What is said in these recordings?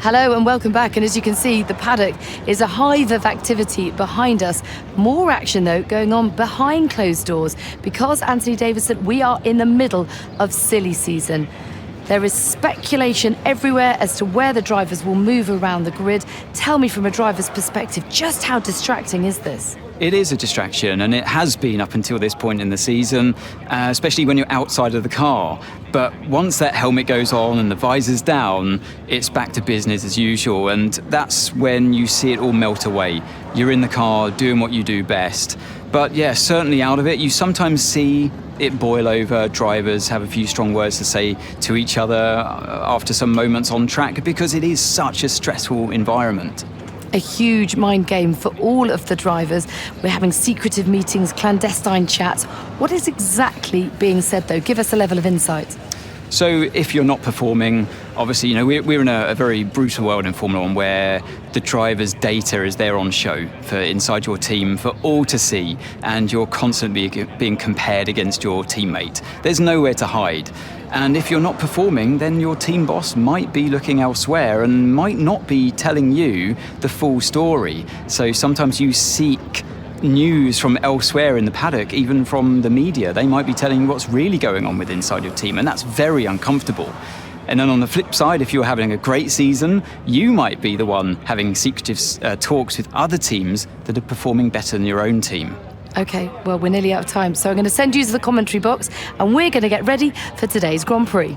Hello and welcome back. And as you can see, the paddock is a hive of activity behind us. More action, though, going on behind closed doors because, Anthony Davidson, we are in the middle of silly season. There is speculation everywhere as to where the drivers will move around the grid. Tell me from a driver's perspective, just how distracting is this? It is a distraction, and it has been up until this point in the season, especially when you're outside of the car. But once that helmet goes on and the visor's down, it's back to business as usual, and that's when you see it all melt away. You're in the car doing what you do best. But yeah, certainly out of it, you sometimes see it boil over. Drivers have a few strong words to say to each other after some moments on track because it is such a stressful environment. A huge mind game for all of the drivers. We're having secretive meetings, clandestine chats. What is exactly being said, though? Give us a level of insight. So if you're not performing, obviously, we're in a very brutal world in Formula One where the driver's data is there on show for inside your team for all to see, and you're constantly being compared against your teammate. There's nowhere to hide. And if you're not performing, then your team boss might be looking elsewhere and might not be telling you the full story. So sometimes you seek news from elsewhere in the paddock, even from the media. They might be telling you what's really going on with inside your team, and that's very uncomfortable. And then on the flip side, if you're having a great season, you might be the one having secretive talks with other teams that are performing better than your own team. Okay, well, we're nearly out of time, so I'm going to send you to the commentary box and we're going to get ready for today's Grand Prix.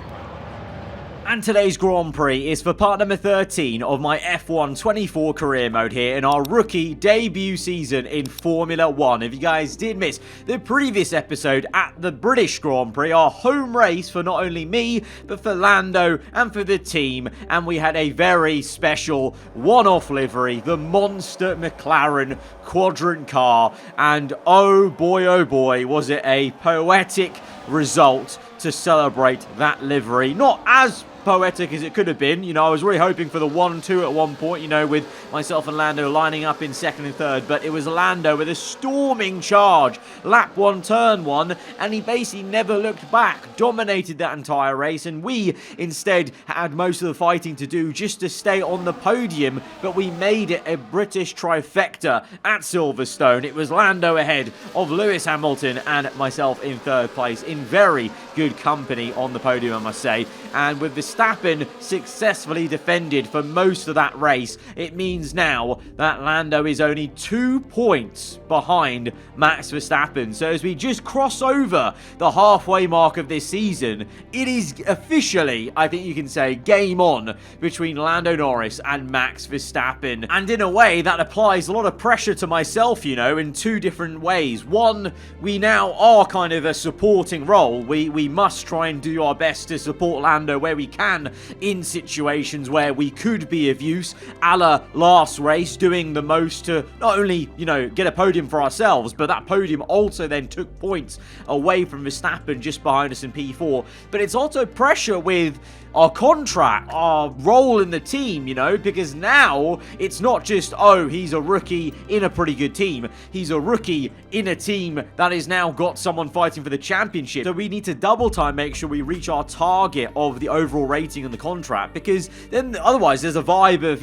And today's Grand Prix is for part number 13 of my F1 24 career mode here in our rookie debut season in Formula 1. If you guys did miss the previous episode at the British Grand Prix, our home race for not only me, but for Lando and for the team, and we had a very special one-off livery, the monster McLaren Quadrant car, and oh boy, was it a poetic result to celebrate that livery. Not as poetic as it could have been. I was really hoping for the 1-2 at one point, with myself and Lando lining up in second and third, but it was Lando with a storming charge, lap 1, turn 1, and he basically never looked back, dominated that entire race, and we instead had most of the fighting to do just to stay on the podium, but we made it a British trifecta at Silverstone. It was Lando ahead of Lewis Hamilton and myself in third place, in very good company on the podium, I must say. And with Verstappen successfully defended for most of that race, it means now that Lando is only 2 points behind Max Verstappen. So as we just cross over the halfway mark of this season, it is officially, I think you can say, game on between Lando Norris and Max Verstappen. And in a way, that applies a lot of pressure to myself, in 2 different ways. One, we now are kind of a supporting role. We must try and do our best to support Lando where we can in situations where we could be of use, a la last race, doing the most to not only, get a podium for ourselves, but that podium also then took points away from Verstappen just behind us in P4. But it's also pressure with our contract, our role in the team, because now it's not just, oh, he's a rookie in a pretty good team. He's a rookie in a team that has now got someone fighting for the championship. So we need to double time make sure we reach our target of the overall rating in the contract, because then otherwise there's a vibe of,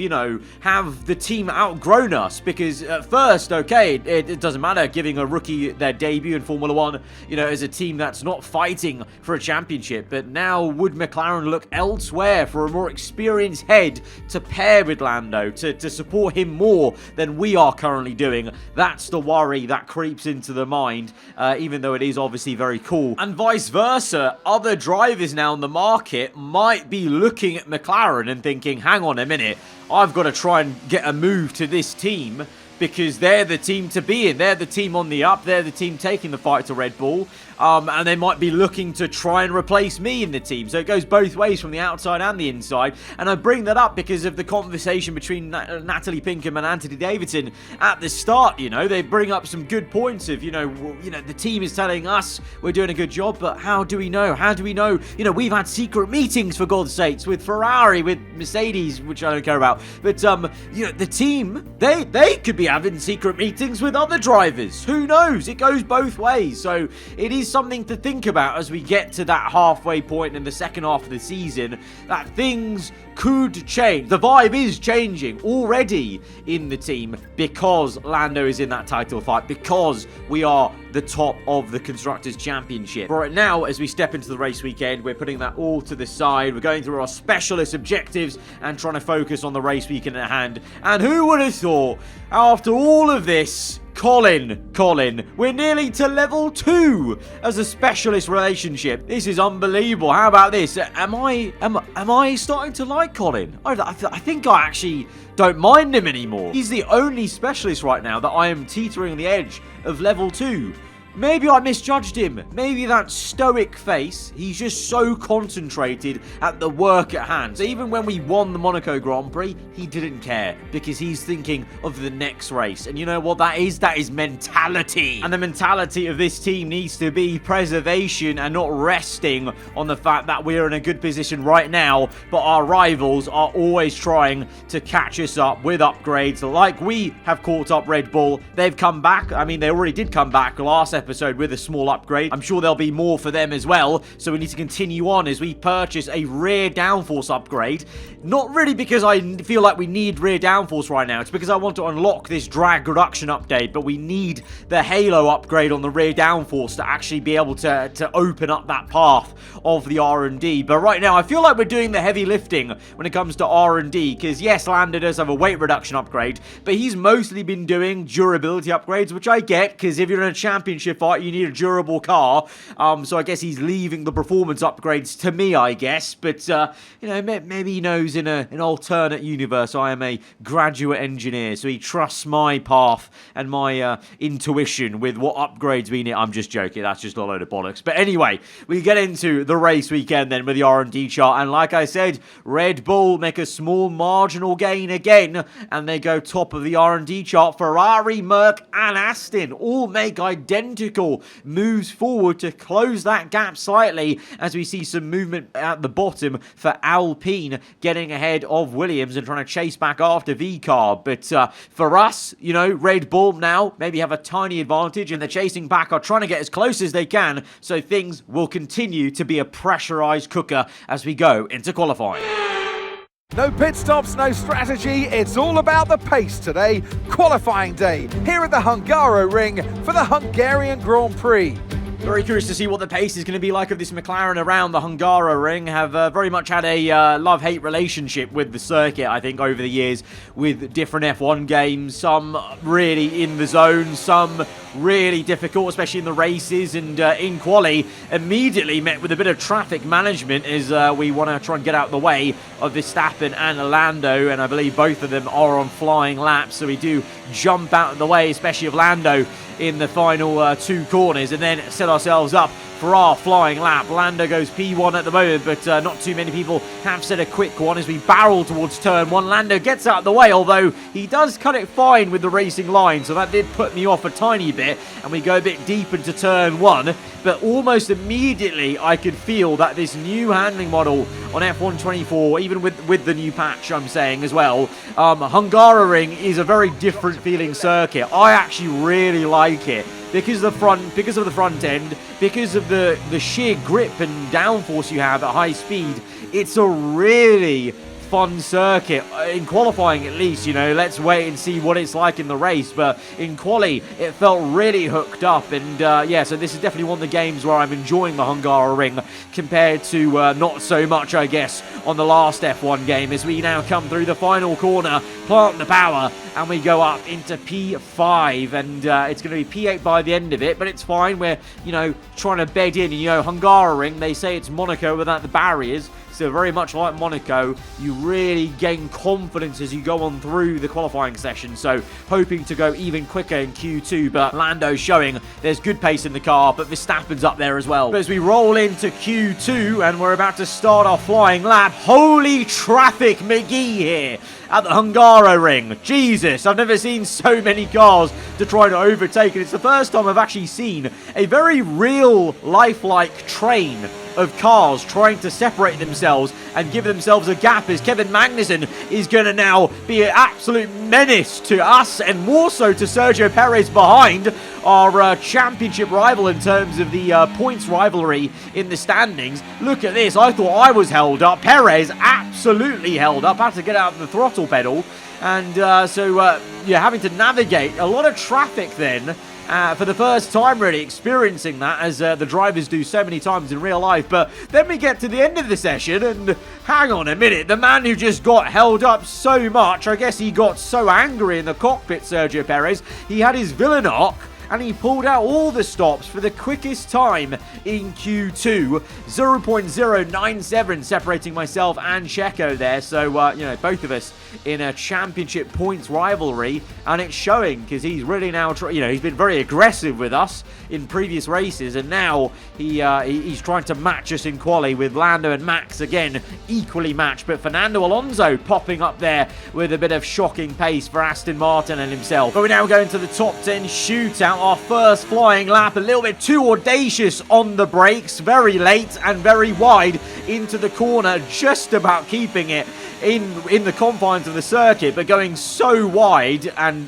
have the team outgrown us? Because at first, okay, it doesn't matter giving a rookie their debut in Formula 1, as a team that's not fighting for a championship. But now would McLaren look elsewhere for a more experienced head to pair with Lando, to support him more than we are currently doing? That's the worry that creeps into the mind, even though it is obviously very cool. And vice versa, other drivers now in the market might be looking at McLaren and thinking, hang on a minute, I've got to try and get a move to this team because they're the team to be in. They're the team on the up. They're the team taking the fight to Red Bull. And they might be looking to try and replace me in the team. So it goes both ways from the outside and the inside. And I bring that up because of the conversation between Natalie Pinkham and Anthony Davidson at the start. They bring up some good points of, the team is telling us we're doing a good job, but how do we know? How do we know? We've had secret meetings, for God's sakes, with Ferrari, with Mercedes, which I don't care about. But, the team, they could be having secret meetings with other drivers. Who knows? It goes both ways. So it is is something to think about as we get to that halfway point in the second half of the season, that things could change. The vibe is changing already in the team because Lando is in that title fight, because we are the top of the Constructors' Championship. Right now, as we step into the race weekend, we're putting that all to the side. We're going through our specialist objectives and trying to focus on the race weekend at hand. And who would have thought, after all of this, Colin, we're nearly to level 2 as a specialist relationship. This is unbelievable. How about this? Am I starting to like Colin? I think I actually don't mind him anymore. He's the only specialist right now that I am teetering on the edge of level 2. Maybe I misjudged him. Maybe that stoic face, he's just so concentrated at the work at hand. So even when we won the Monaco Grand Prix, he didn't care because he's thinking of the next race. And you know what that is? That is mentality. And the mentality of this team needs to be preservation and not resting on the fact that we're in a good position right now, but our rivals are always trying to catch us up with upgrades like we have caught up Red Bull. They've come back. I mean, they already did come back last episode with a small upgrade. I'm sure there'll be more for them as well, so we need to continue on as we purchase a rear downforce upgrade. Not really because I feel like we need rear downforce right now, it's because I want to unlock this drag reduction update, but we need the halo upgrade on the rear downforce to actually be able to open up that path of the R&D. But right now I feel like we're doing the heavy lifting when it comes to R&D, because yes, Lando does have a weight reduction upgrade, but he's mostly been doing durability upgrades, which I get, because if you're in a championship fight, you need a durable car. So I guess he's leaving the performance upgrades to me, I guess. But, you know, maybe he knows in an alternate universe I am a graduate engineer, so he trusts my path and my intuition with what upgrades we need. I'm just joking. That's just a load of bollocks. But anyway, we get into the race weekend then with the R&D chart. And like I said, Red Bull make a small marginal gain again, and they go top of the R&D chart. Ferrari, Merc, and Aston all make identical moves forward to close that gap slightly, as we see some movement at the bottom for Alpine getting ahead of Williams and trying to chase back after V-Car. But for us, you know, Red Bull now maybe have a tiny advantage, and the chasing back are trying to get as close as they can, so things will continue to be a pressurized cooker as we go into qualifying. No pit stops, no strategy, it's all about the pace today. Qualifying day here at the Hungaroring for the Hungarian Grand Prix. Very curious to see what the pace is going to be like of this McLaren around the Hungaroring. Have very much had a love-hate relationship with the circuit, I think, over the years with different F1 games. Some really in the zone, some really difficult, especially in the races, and in quali immediately met with a bit of traffic management as we want to try and get out of the way of Verstappen and Lando, and I believe both of them are on flying laps, so we do jump out of the way, especially of Lando in the final 2 corners, and then set ourselves up for our flying lap. Lando goes P1 at the moment, but not too many people have set a quick one as we barrel towards turn 1. Lando gets out of the way, although he does cut it fine with the racing line, so that did put me off a tiny bit, and we go a bit deep into turn 1. But almost immediately I could feel that this new handling model on F1 24, even with the new patch I'm saying as well, Hungaroring is a very different feeling circuit. I actually really like it. Because of the front end, because of the sheer grip and downforce you have at high speed, it's a really fun circuit. In qualifying at least, you know, let's wait and see what it's like in the race, but in quali it felt really hooked up, and yeah, so this is definitely one of the games where I'm enjoying the Hungaroring compared to not so much, I guess, on the last F1 game, as we now come through the final corner, plant the power, and we go up into P5, and it's going to be P8 by the end of it, but it's fine. We're, you know, trying to bed in, you know, Hungaroring, they say it's Monaco without the barriers. So very much like Monaco, you really gain confidence as you go on through the qualifying session. So hoping to go even quicker in Q2, but Lando's showing there's good pace in the car, but Verstappen's up there as well. But as we roll into Q2 and we're about to start our flying lap, holy traffic McGee here at the Hungaroring. Jesus, I've never seen so many cars to try to overtake, and it's the first time I've actually seen a very real lifelike train of cars trying to separate themselves and give themselves a gap, as Kevin Magnussen is going to now be an absolute menace to us and more so to Sergio Perez behind our championship rival in terms of the points rivalry in the standings. Look at this. I thought I was held up. Perez absolutely held up. Had to get out of the throttle pedal. And so you're having to navigate a lot of traffic then. For the first time really experiencing that, as the drivers do so many times in real life. But then we get to the end of the session and hang on a minute, the man who just got held up so much, I guess he got so angry in the cockpit, Sergio Perez, he had his villain arc and he pulled out all the stops for the quickest time in Q2. 0.097 separating myself and Checo there. So, you know, both of us in a championship points rivalry, and it's showing because he's really now, he's been very aggressive with us in previous races, and now he's trying to match us in quali with Lando and Max again, equally matched. But Fernando Alonso popping up there with a bit of shocking pace for Aston Martin and himself. But we're now going to the top 10 shootout, our first flying lap, a little bit too audacious on the brakes, very late and very wide into the corner, just about keeping it in the confines of the circuit, but going so wide and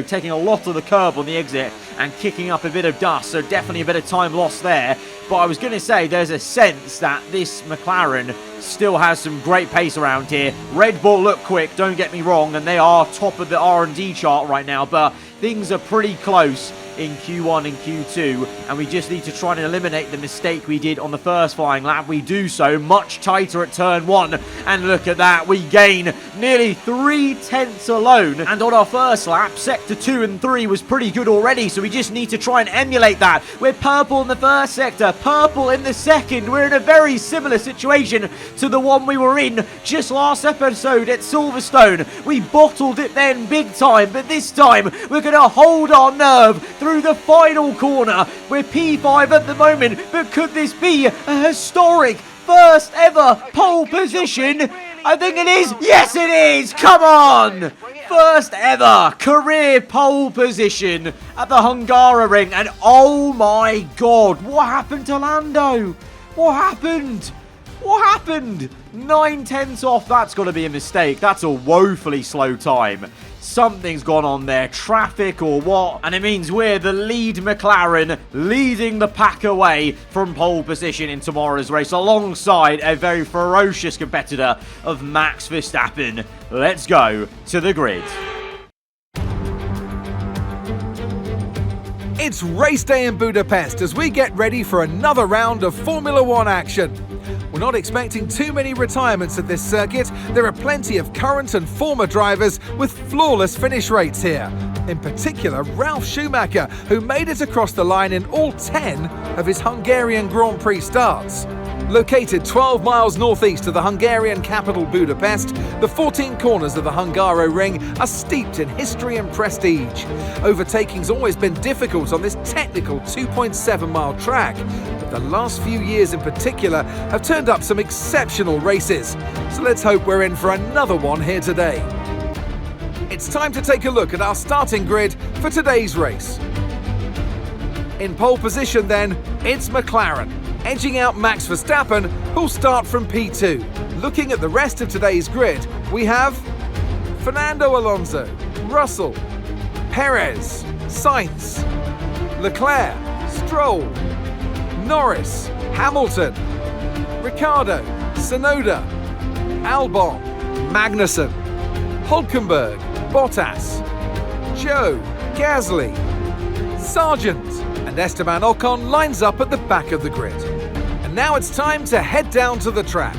taking a lot of the curb on the exit and kicking up a bit of dust, so definitely a bit of time lost there. But I was going to say, there's a sense that this McLaren still has some great pace around here. Red Bull look quick, don't get me wrong, and they are top of the R&D chart right now, but things are pretty close in Q1 and Q2, and we just need to try and eliminate the mistake we did on the first flying lap. We do so much tighter at turn 1, and look at that, we gain nearly 3/10 alone. And on our first lap, sector 2 and 3 was pretty good already, so we just need to try and emulate that. We're purple in the first sector, purple in the second. We're in a very similar situation to the one we were in just last episode at Silverstone. We bottled it then big time, but this time we're going to hold our nerve through the final corner. We're P5 at the moment, but could this be a historic first ever pole position? I think it is. Yes, it is. Come on. First ever career pole position at the Hungaroring. And oh my God, what happened to Lando? What happened? What happened? 9/10 off. That's got to be a mistake. That's a woefully slow time. Something's gone on there, traffic or what, and it means we're the lead McLaren, leading the pack away from pole position in tomorrow's race, alongside a very ferocious competitor of Max Verstappen. Let's go to the grid. It's race day in Budapest as we get ready for another round of Formula One action. We're not expecting too many retirements at this circuit. There are plenty of current and former drivers with flawless finish rates here. In particular, Ralf Schumacher, who made it across the line in all 10 of his Hungarian Grand Prix starts. Located 12 miles northeast of the Hungarian capital Budapest, the 14 corners of the Hungaroring are steeped in history and prestige. Overtaking's always been difficult on this technical 2.7-mile track, but the last few years in particular have turned up some exceptional races. So let's hope we're in for another one here today. It's time to take a look at our starting grid for today's race. In pole position then, it's McLaren, edging out Max Verstappen, who'll start from P2. Looking at the rest of today's grid, we have Fernando Alonso, Russell, Perez, Sainz, Leclerc, Stroll, Norris, Hamilton, Ricciardo, Tsunoda, Albon, Magnussen, Hülkenberg, Bottas, Joe, Gasly, Sargent, and Esteban Ocon lines up at the back of the grid. And now it's time to head down to the track.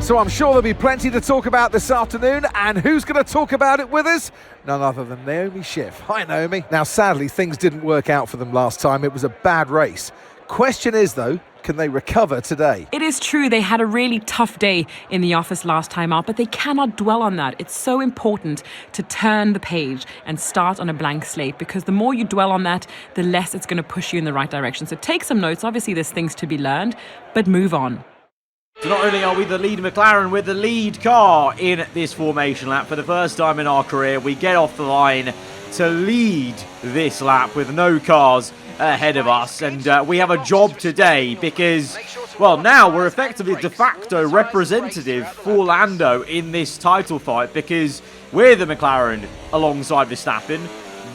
So I'm sure there'll be plenty to talk about this afternoon, and who's going to talk about it with us? None other than Naomi Schiff. Hi, Naomi. Now, sadly, things didn't work out for them last time. It was a bad race. Question is, though, can they recover today? It is true they had a really tough day in the office last time out, but they cannot dwell on that. It's so important to turn the page and start on a blank slate, because the more you dwell on that, the less it's going to push you in the right direction. So take some notes. Obviously, there's things to be learned, but move on. So not only are we the lead McLaren, we're the lead car in this formation lap. For the first time in our career, we get off the line to lead this lap with no cars ahead of us, and we have a job today because, well, now we're effectively de facto representative for Lando in this title fight because we're the McLaren alongside Verstappen.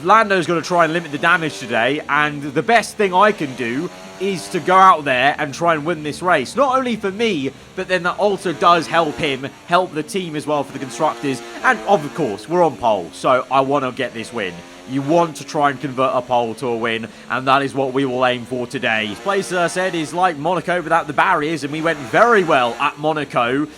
Lando's going to try and limit the damage today, and the best thing I can do is to go out there and try and win this race. Not only for me, but then that also does help him, help the team as well for the constructors. And of course, we're on pole, so I want to get this win. You want to try and convert a pole to a win, and that is what we will aim for today. This place, as I said, is like Monaco without the barriers, and we went very well at Monaco.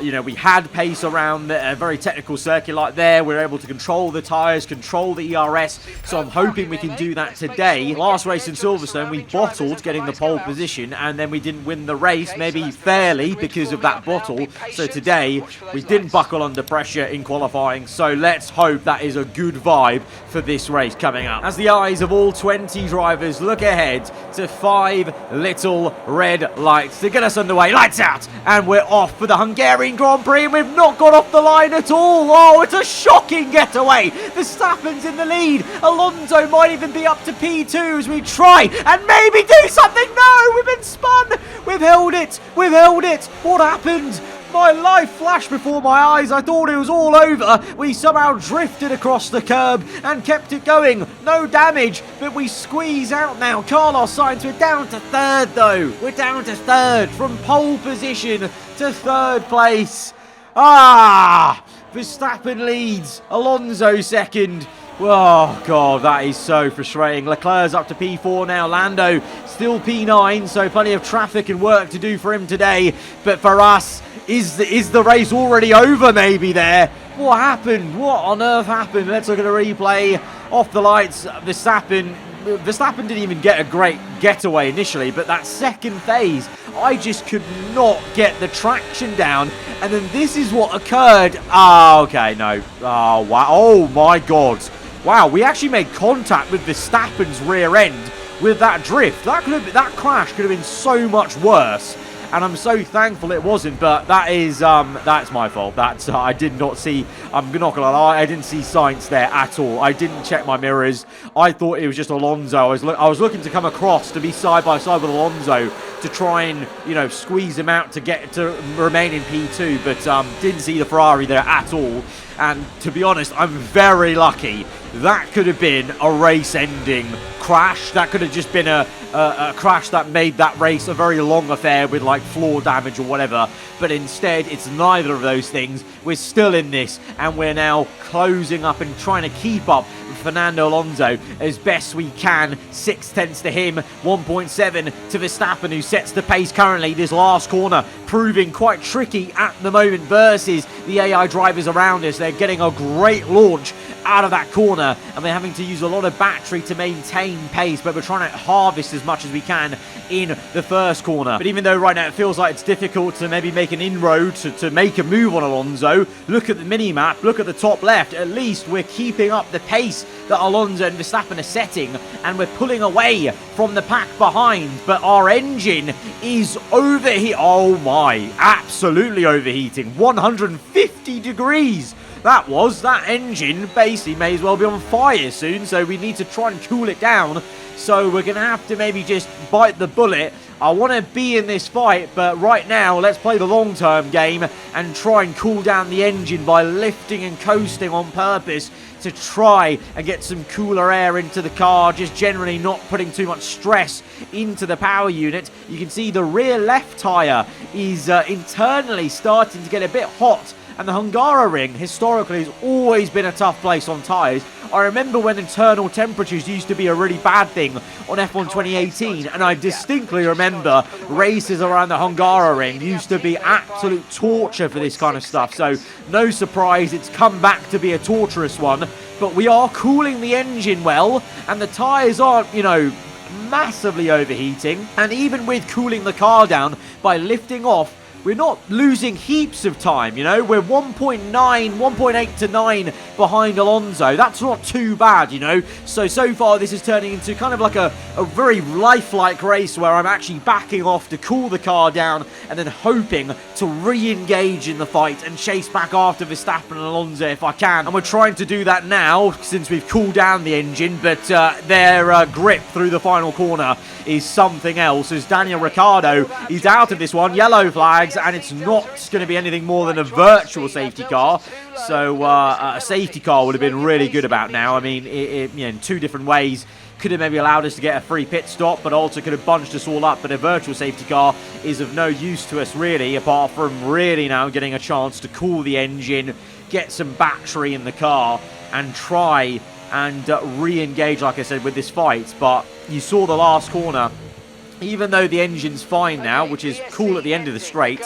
You know, we had pace around a very technical circuit like there. We were able to control the tyres, control the ERS, so I'm hoping we can do that today. Last race in Silverstone, we bottled getting the pole position, and then we didn't win the race, maybe fairly because of that bottle. So today, we didn't buckle under pressure in qualifying, so let's hope that is a good vibe for this race coming up. As the eyes of all 20 drivers look ahead to 5 little red lights to get us underway. Lights out! And we're off for the Hungarian Grand Prix, and we've not got off the line at all. Oh, it's a shocking getaway. Verstappen's in the lead. Alonso might even be up to P2 as we try and maybe do something. No, we've been spun. We've held it. We've held it. What happened? My life flashed before my eyes. I thought it was all over. We somehow drifted across the curb and kept it going. No damage, but we squeeze out now. Carlos Sainz, we're down to 3rd though. We're down to 3rd from pole position to 3rd place. Verstappen leads. Alonso 2nd. Oh, God, that is so frustrating. Leclerc's up to P4 now. Lando still P9, so plenty of traffic and work to do for him today. But for us, is the race already over maybe there? What happened? What on earth happened? Let's look at a replay. Off the lights, Verstappen didn't even get a great getaway initially, but that second phase, I just could not get the traction down. And then this is what occurred. Okay, no. Oh, wow. Oh, my God. Wow, we actually made contact with Verstappen's rear end with that drift. That crash could have been so much worse. And I'm so thankful it wasn't, but that's my fault. I did not see, I'm not gonna lie, I didn't see Sainz there at all. I didn't check my mirrors. I thought it was just Alonso. I was looking to come across to be side by side with Alonso to try and, you know, squeeze him out to remain in P2, but didn't see the Ferrari there at all. And to be honest, I'm very lucky. That could have been a race-ending crash. That could have just been a crash that made that race a very long affair with like floor damage or whatever. But instead, it's neither of those things. We're still in this, and we're now closing up and trying to keep up with Fernando Alonso as best we can. 0.6 to him, 1.7 to Verstappen, who sets the pace currently. This last corner proving quite tricky at the moment versus the AI drivers around us. They're getting a great launch out of that corner, and we're having to use a lot of battery to maintain pace, but we're trying to harvest as much as we can in the first corner. But even though right now it feels like it's difficult to maybe make an inroad to make a move on Alonso, look at the mini-map, look at the top left. At least we're keeping up the pace that Alonso and Verstappen are setting, and we're pulling away from the pack behind, but our engine is overheating. Oh my, absolutely overheating. 150 degrees. That engine basically may as well be on fire soon, so we need to try and cool it down. So we're going to have to maybe just bite the bullet. I want to be in this fight, but right now, let's play the long-term game and try and cool down the engine by lifting and coasting on purpose to try and get some cooler air into the car, just generally not putting too much stress into the power unit. You can see the rear left tyre is internally starting to get a bit hot. And the Hungarian historically has always been a tough place on tyres. I remember when internal temperatures used to be a really bad thing on F1 2018, and I distinctly remember races around the Hungarian used to be absolute torture for this kind of stuff. So no surprise it's come back to be a torturous one. But we are cooling the engine well, and the tyres aren't, you know, massively overheating. And even with cooling the car down by lifting off we're not losing heaps of time, you know. We're 1.8 to 9 behind Alonso. That's not too bad, you know. So far this is turning into kind of like a very lifelike race where I'm actually backing off to cool the car down and then hoping to re-engage in the fight and chase back after Verstappen and Alonso if I can. And we're trying to do that now since we've cooled down the engine, but their grip through the final corner is something else. As Daniel Ricciardo, he's out of this one, yellow flags, and it's not going to be anything more than a virtual safety car. So a safety car would have been really good about now. I mean, you know, in two different ways. Could have maybe allowed us to get a free pit stop, but also could have bunched us all up. But a virtual safety car is of no use to us, really, apart from really now getting a chance to cool the engine, get some battery in the car, and try and re-engage, like I said, with this fight. But you saw the last corner. Even though the engine's fine now, which is cool at the end of the straight,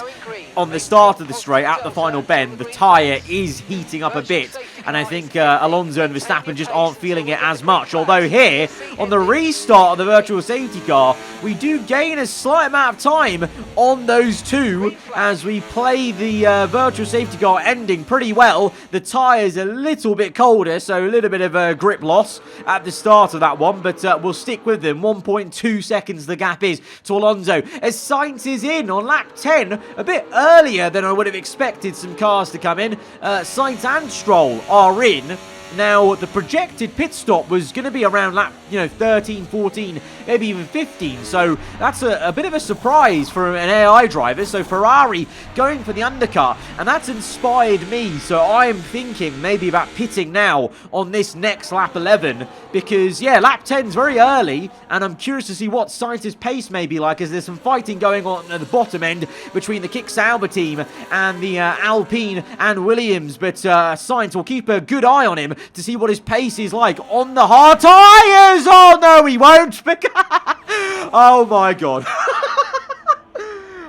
on the start of the straight, at the final bend, the tyre is heating up a bit. And I think Alonso and Verstappen just aren't feeling it as much. Although here, on the restart of the virtual safety car, we do gain a slight amount of time on those two as we play the virtual safety car ending pretty well. The tyre's a little bit colder, so a little bit of a grip loss at the start of that one. But we'll stick with them. 1.2 seconds the gap is to Alonso. As Sainz is in on lap 10, a bit earlier than I would have expected some cars to come in. Sainz and Stroll are in. Now, the projected pit stop was going to be around lap, 13, 14, maybe even 15. So that's a bit of a surprise for an AI driver. So Ferrari going for the undercut, and that's inspired me. So I am thinking maybe about pitting now on this next lap 11 because, yeah, lap 10 is very early, and I'm curious to see what Sainz's pace may be like as there's some fighting going on at the bottom end between the Kick Sauber team and the Alpine and Williams. But Sainz will keep a good eye on him to see what his pace is like on the hard tyres. Oh, no, he won't. Oh, my God.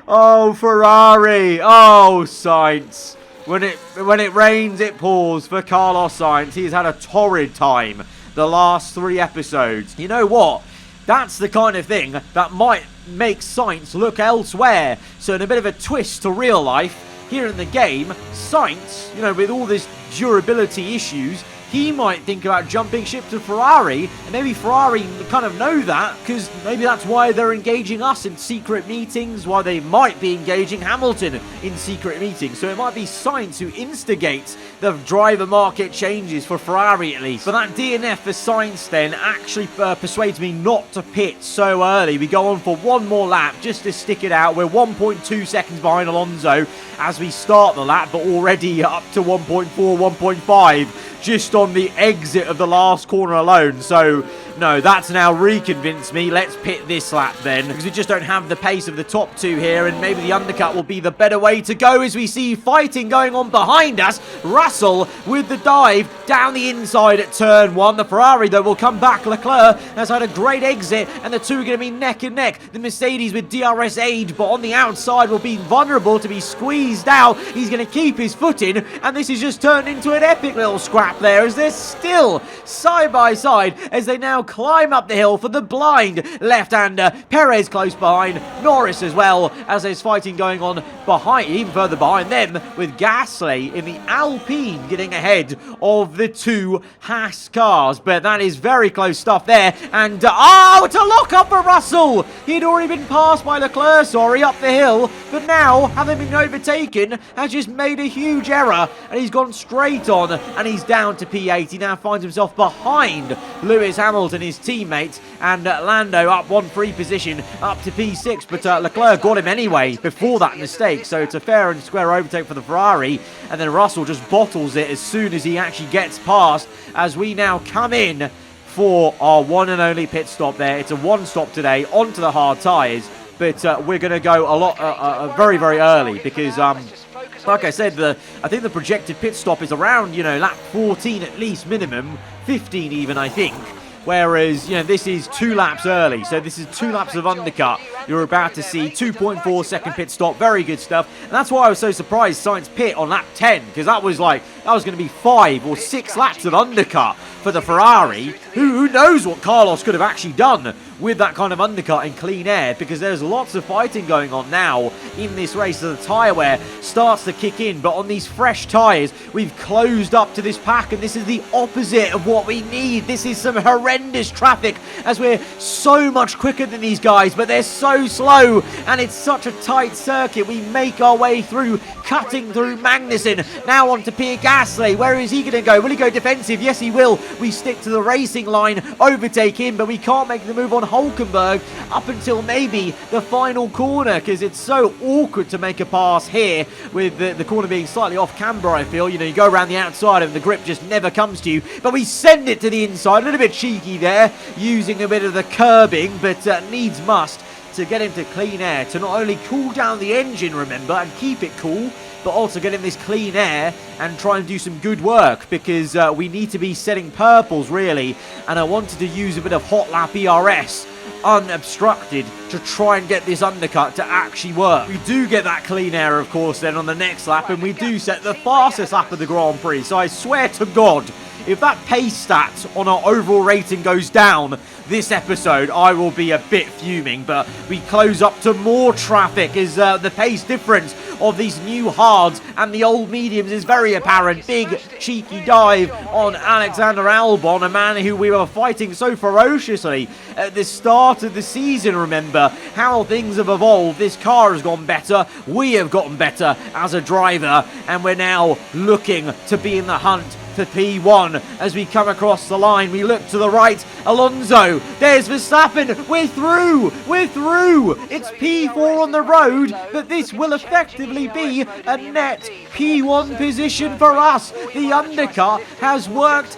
Oh, Ferrari. Oh, Sainz. When it rains, it pours for Carlos Sainz. He's had a torrid time the last 3 episodes. You know what? That's the kind of thing that might make Sainz look elsewhere. So in a bit of a twist to real life, here in the game, Sainz, with all this durability issues, he might think about jumping ship to Ferrari, and maybe Ferrari kind of know that, because maybe that's why they're engaging us in secret meetings, why they might be engaging Hamilton in secret meetings. So it might be Sainz who instigates the driver market changes for Ferrari at least. But that DNF for Sainz then actually persuades me not to pit so early. We go on for one more lap just to stick it out. We're 1.2 seconds behind Alonso as we start the lap, but already up to 1.4, 1.5. Just on the exit of the last corner alone. So, no, that's now reconvinced me. Let's pit this lap then, because we just don't have the pace of the top two here, and maybe the undercut will be the better way to go as we see fighting going on behind us. Russell with the dive down the inside at turn 1. The Ferrari, though, will come back. Leclerc has had a great exit, and the two are going to be neck and neck. The Mercedes with DRS aid, but on the outside will be vulnerable to be squeezed out. He's going to keep his foot in, and this has just turned into an epic little scrap there as they're still side by side as they now climb up the hill for the blind left-hander. Perez close behind, Norris as well, as there's fighting going on behind, even further behind them, with Gasly in the Alpine getting ahead of the two Haas cars. But that is very close stuff there, and it's a lock-up for Russell. He'd already been passed by Leclerc, up the hill, but now, having been overtaken, has just made a huge error, and he's gone straight on, and he's down to P8. He now finds himself behind Lewis Hamilton, his teammate, and Lando up one free position up to P6, but Leclerc got him anyway before that mistake, so it's a fair and square overtake for the Ferrari, and then Russell just bottles it as soon as he actually gets past, as we now come in for our one and only pit stop there. It's a one stop today onto the hard tyres, but we're going to go a lot very, very early because like I said, I think the projected pit stop is around, lap 14 at least minimum, 15 even, I think. Whereas, this is 2 laps early. So this is 2 laps of undercut. You're about to see 2.4 second pit stop. Very good stuff. And that's why I was so surprised Sainz pit on lap 10. Because that was going to be 5 or 6 laps of undercut for the Ferrari. Who knows what Carlos could have actually done with that kind of undercut in clean air, because there's lots of fighting going on now in this race as the tyre wear starts to kick in. But on these fresh tyres, we've closed up to this pack, and this is the opposite of what we need. This is some horrendous traffic, as we're so much quicker than these guys, but they're so slow, and it's such a tight circuit. We make our way through, cutting through Magnussen, now on to Pierre Gasly. Where is he going to go? Will he go defensive? Yes, he will. We stick to the racing line, overtake him, but we can't make the move on Hulkenberg up until maybe the final corner, because it's so awkward to make a pass here with the corner being slightly off camber, I feel. You know, you go around the outside and the grip just never comes to you, but we send it to the inside. A little bit cheeky there, using a bit of the curbing, but needs must to get into clean air, to not only cool down the engine, remember, and keep it cool, but also get in this clean air and try and do some good work, because we need to be setting purples, really, and I wanted to use a bit of hot lap ERS unobstructed to try and get this undercut to actually work. We do get that clean air, of course, then on the next lap, and we do set the fastest lap of the Grand Prix. So I swear to God, if that pace stat on our overall rating goes down this episode, I will be a bit fuming. But we close up to more traffic as the pace difference of these new hards and the old mediums is very apparent. Big cheeky dive on Alexander Albon, a man who we were fighting so ferociously at the start of the season. Remember how things have evolved. This car has gone better, we have gotten better as a driver, and we're now looking to be in the hunt for P1 as we come across the line. We look to the right, Alonso, there's Verstappen, we're through, it's P4 on the road, but this will effectively be a net P1 position for us. The undercut has worked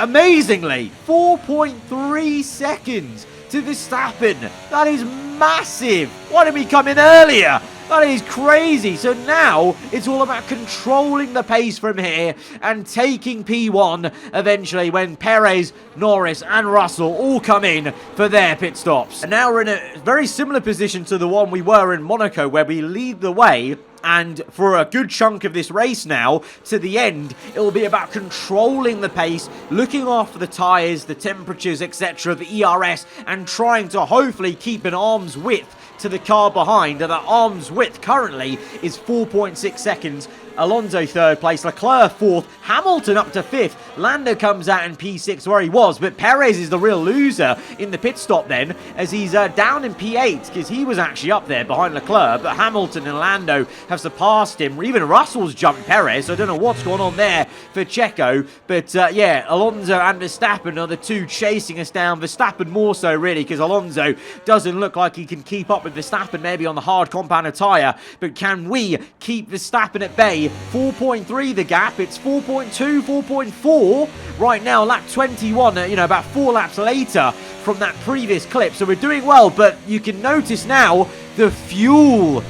amazingly. 4.3 seconds to Verstappen, that is massive. Why didn't we come in earlier? That is crazy. So now it's all about controlling the pace from here and taking P1 eventually when Perez, Norris and Russell all come in for their pit stops. And now we're in a very similar position to the one we were in Monaco, where we lead the way. And for a good chunk of this race now, to the end, it will be about controlling the pace, looking after the tyres, the temperatures, etc., the ERS, and trying to hopefully keep an arm's width to the car behind. And that arm's width currently is 4.6 seconds. Alonso third place, Leclerc fourth, Hamilton up to fifth, Lando comes out in P6 where he was, but Perez is the real loser in the pit stop then, as he's down in P8, because he was actually up there behind Leclerc, but Hamilton and Lando have surpassed him. Even Russell's jumped Perez, so I don't know what's going on there for Checo, but yeah, Alonso and Verstappen are the two chasing us down. Verstappen more so, really, because Alonso doesn't look like he can keep up with Verstappen, maybe on the hard compounded tyre, but can we keep Verstappen at bay? 4.3 the gap, it's 4.2, 4.4 right now, lap 21, you know, about 4 laps later from that previous clip. So we're doing well, but you can notice now the fuel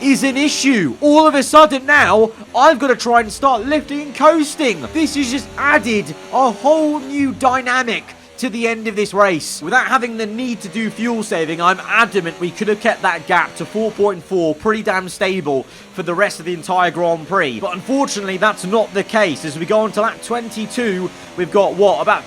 is an issue. All of a sudden now, I've got to try and start lifting and coasting. This has just added a whole new dynamic to the end of this race. Without having the need to do fuel saving, I'm adamant we could have kept that gap to 4.4 pretty damn stable for the rest of the entire Grand Prix. But unfortunately, that's not the case. As we go on to lap 22, we've got, what, about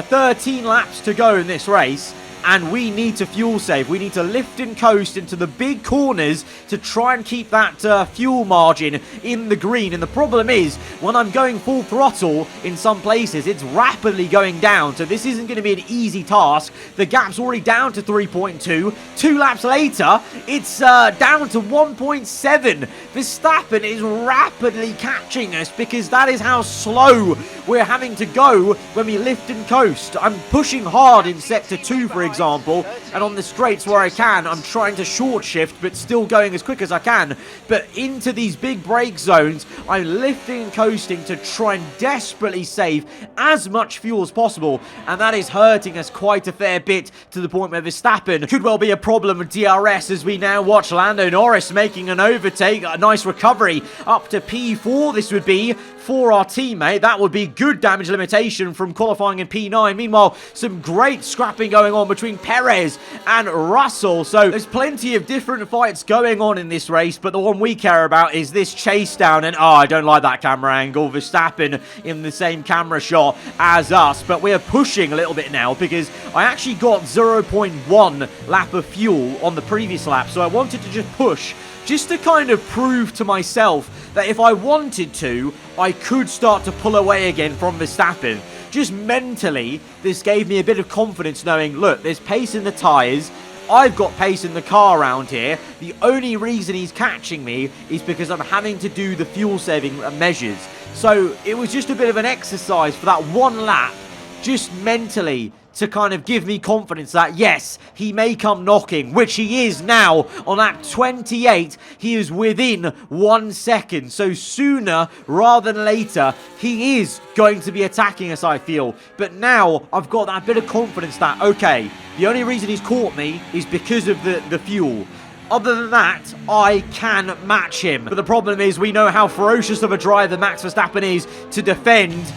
13 laps to go in this race. And we need to fuel save. We need to lift and coast into the big corners to try and keep that fuel margin in the green. And the problem is, when I'm going full throttle in some places, it's rapidly going down. So this isn't going to be an easy task. The gap's already down to 3.2. 2 laps later, it's down to 1.7. Verstappen is rapidly catching us because that is how slow we're having to go when we lift and coast. I'm pushing hard in sector 2, for example, and on the straights where I can, I'm trying to short shift, but still going as quick as I can. But into these big brake zones, I'm lifting and coasting to try and desperately save as much fuel as possible, and that is hurting us quite a fair bit, to the point where Verstappen could well be a problem with DRS, as we now watch Lando Norris making an overtake, a nice recovery up to P4 this would be for our teammate. That would be good damage limitation from qualifying in P9. Meanwhile, some great scrapping going on between Perez and Russell. So there's plenty of different fights going on in this race, but the one we care about is this chase down. And I don't like that camera angle. Verstappen in the same camera shot as us, but we're pushing a little bit now because I actually got 0.1 lap of fuel on the previous lap, so I wanted to just push just to kind of prove to myself that if I wanted to, I could start to pull away again from Verstappen. Just mentally, this gave me a bit of confidence knowing, look, there's pace in the tyres, I've got pace in the car around here. The only reason he's catching me is because I'm having to do the fuel saving measures. So it was just a bit of an exercise for that one lap, just mentally, to kind of give me confidence that, yes, he may come knocking, which he is now on lap 28. He is within 1 second. So sooner rather than later, he is going to be attacking us, I feel. But now I've got that bit of confidence that, okay, the only reason he's caught me is because of the fuel. Other than that, I can match him. But the problem is we know how ferocious of a driver Max Verstappen is to defend.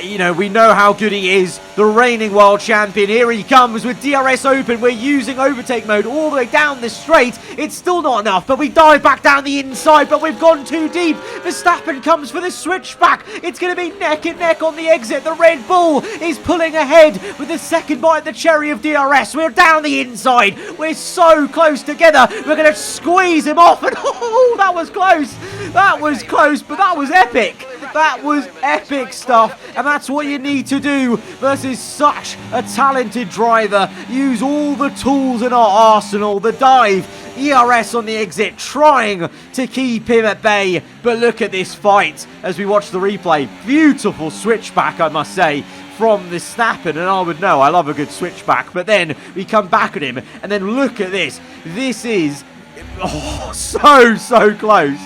You know, we know how good he is. The reigning world champion. Here he comes with DRS open. We're using overtake mode all the way down the straight. It's still not enough, but we dive back down the inside, but we've gone too deep. Verstappen comes for the switchback. It's going to be neck and neck on the exit. The Red Bull is pulling ahead with the second bite of the cherry of DRS. We're down the inside. We're so close together. We're going to squeeze him off, and oh, that was close. That was close, but that was epic. That was epic stuff, and that's what you need to do versus such a talented driver. Use all the tools in our arsenal. The dive, ERS on the exit, trying to keep him at bay. But look at this fight as we watch the replay. Beautiful switchback, I must say, from Verstappen, and I would know, I love a good switchback, but then we come back at him, and then look at this. This is, oh, so close.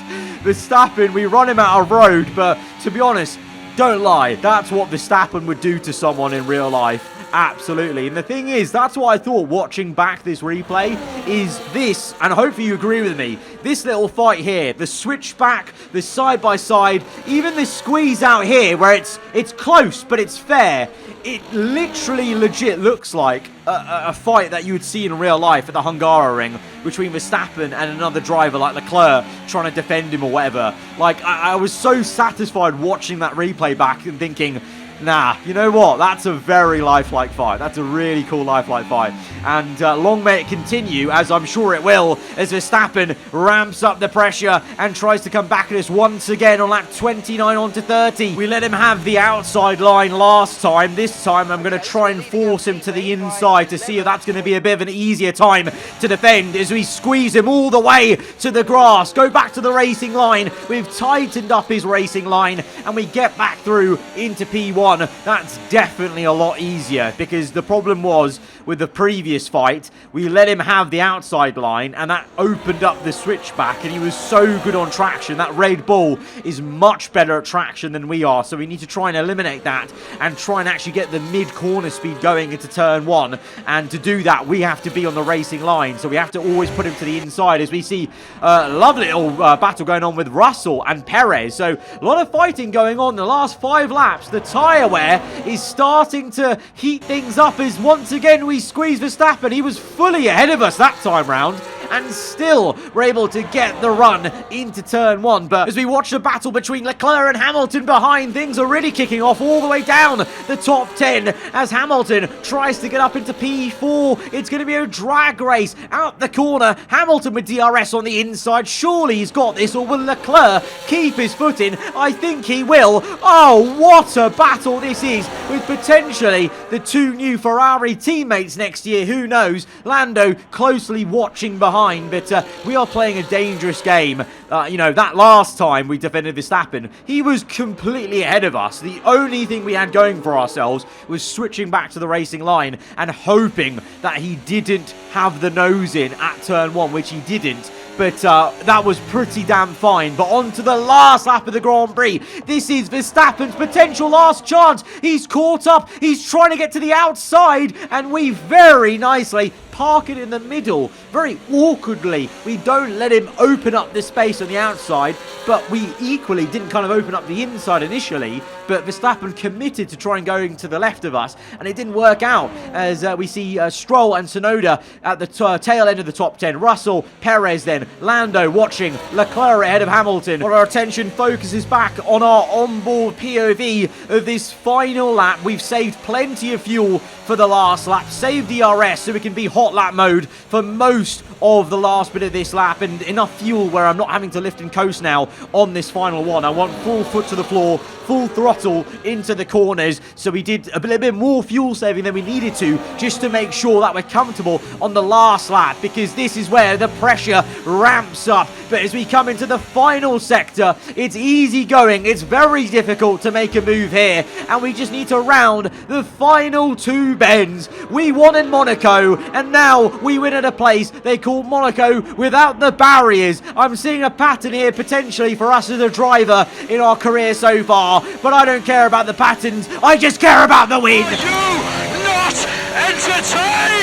Verstappen, we run him out of road, but to be honest, don't lie, that's what Verstappen would do to someone in real life. Absolutely. And the thing is, that's what I thought watching back this replay is this, and hopefully you agree with me, this little fight here, the switchback, the side-by-side, even the squeeze out here where it's close, but it's fair. It literally legit looks like a fight that you would see in real life at the Hungarian between Verstappen and another driver like Leclerc trying to defend him or whatever. Like, I was so satisfied watching that replay back and thinking, nah, you know what? That's a very lifelike fight. That's a really cool lifelike fight. And long may it continue, as I'm sure it will, as Verstappen ramps up the pressure and tries to come back at us once again on lap 29 onto 30. We let him have the outside line last time. This time I'm going to try and force him to the inside to see if that's going to be a bit of an easier time to defend as we squeeze him all the way to the grass. Go back to the racing line. We've tightened up his racing line and we get back through into P1. That's definitely a lot easier because the problem was with the previous fight, we let him have the outside line and that opened up the switchback and he was so good on traction. That Red Bull is much better at traction than we are, so we need to try and eliminate that and try and actually get the mid-corner speed going into turn one, and to do that we have to be on the racing line, so we have to always put him to the inside as we see a lovely little battle going on with Russell and Perez. So a lot of fighting going on the last 5 laps. The tyre wear is starting to heat things up as once again we squeeze Verstappen. He was fully ahead of us that time round and still we're able to get the run into turn one. But as we watch the battle between Leclerc and Hamilton behind, things are really kicking off all the way down the top 10 as Hamilton tries to get up into P4. It's going to be a drag race out the corner. Hamilton with DRS on the inside. Surely he's got this, or will Leclerc keep his foot in? I think he will. Oh, what a battle this is, with potentially the 2 new Ferrari teammates next year. Who knows? Lando closely watching behind, but we are playing a dangerous game. You know, that last time we defended Verstappen, he was completely ahead of us. The only thing we had going for ourselves was switching back to the racing line and hoping that he didn't have the nose in at turn one, which he didn't. But that was pretty damn fine. But on to the last lap of the Grand Prix. This is Verstappen's potential last chance. He's caught up. He's trying to get to the outside. And we very nicely park it in the middle very awkwardly. We don't let him open up the space on the outside, but we equally didn't kind of open up the inside initially. But Verstappen committed to try and going to the left of us, and it didn't work out, as we see Stroll and Tsunoda at the tail end of the top 10. Russell, Perez then, Lando watching, Leclerc ahead of Hamilton. While our attention focuses back on our onboard POV of this final lap, we've saved plenty of fuel for the last lap, saved DRS so we can be hot lap mode for most of the last bit of this lap, and enough fuel where I'm not having to lift and coast now on this final one. I want full foot to the floor, full throttle into the corners, so we did a little bit more fuel saving than we needed to, just to make sure that we're comfortable on the last lap, because this is where the pressure ramps up. But as we come into the final sector, it's easy going, it's very difficult to make a move here, and we just need to round the final 2 bends. We won in Monaco, and now we win at a place they call Monaco without the barriers. I'm seeing a pattern here potentially for us as a driver in our career so far, but I don't care about the patterns, I just care about the win.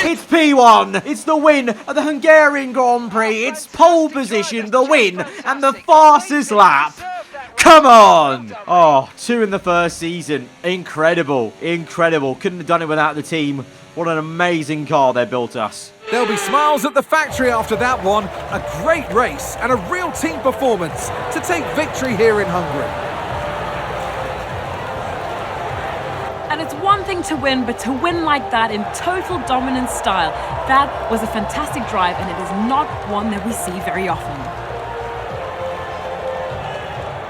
It's P1. It's the win of the Hungarian Grand Prix. It's pole position, the win, and the fastest lap. Come on! Oh, 2 in the first season. Incredible. Incredible. Couldn't have done it without the team. What an amazing car they built us. There'll be smiles at the factory after that one. A great race and a real team performance to take victory here in Hungary. And it's one thing to win, but to win like that in total dominant style, that was a fantastic drive, and it is not one that we see very often.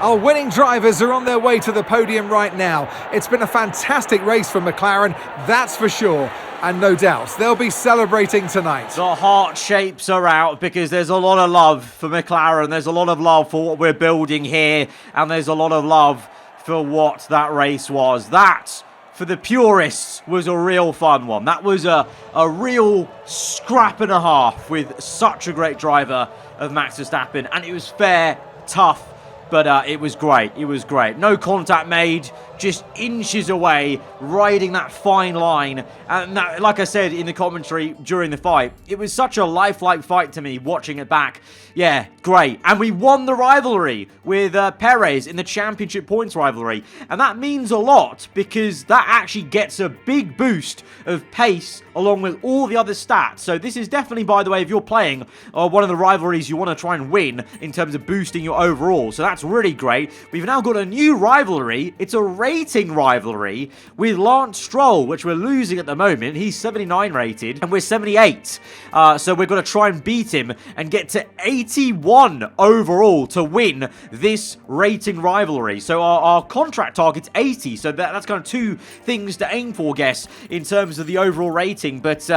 Our winning drivers are on their way to the podium right now. It's been a fantastic race for McLaren, that's for sure. And no doubt, they'll be celebrating tonight. The heart shapes are out because there's a lot of love for McLaren. There's a lot of love for what we're building here. And there's a lot of love for what that race was. That, for the purists, was a real fun one. That was a real scrap and a half with such a great driver of Max Verstappen. And it was fair, tough, but it was great. It was great. No contact made, just inches away, riding that fine line. And that, like I said in the commentary during the fight, it was such a lifelike fight to me watching it back. Yeah, great. And we won the rivalry with Perez in the championship points rivalry. And that means a lot because that actually gets a big boost of pace along with all the other stats. So this is definitely, by the way, if you're playing one of the rivalries you want to try and win in terms of boosting your overall. So that's really great. We've now got a new rivalry. It's a rating rivalry with Lance Stroll, which we're losing at the moment. He's 79 rated and we're 78. So we're going to try and beat him and get to 81 overall to win this rating rivalry. So our contract target's 80. So that's kind of 2 things to aim for, guess, in terms of the overall rating. But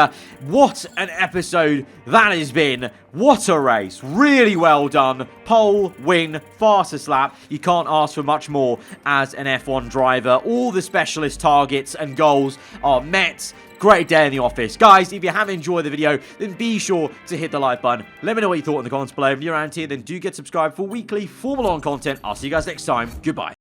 what an episode that has been. What a race. Really well done. Pole, win, fastest lap. You can't ask for much more as an F1 driver. All the specialist targets and goals are met. Great day in the office. Guys, if you have enjoyed the video, then be sure to hit the like button. Let me know what you thought in the comments below. If you're around here, then do get subscribed for weekly Formula 1 content. I'll see you guys next time. Goodbye.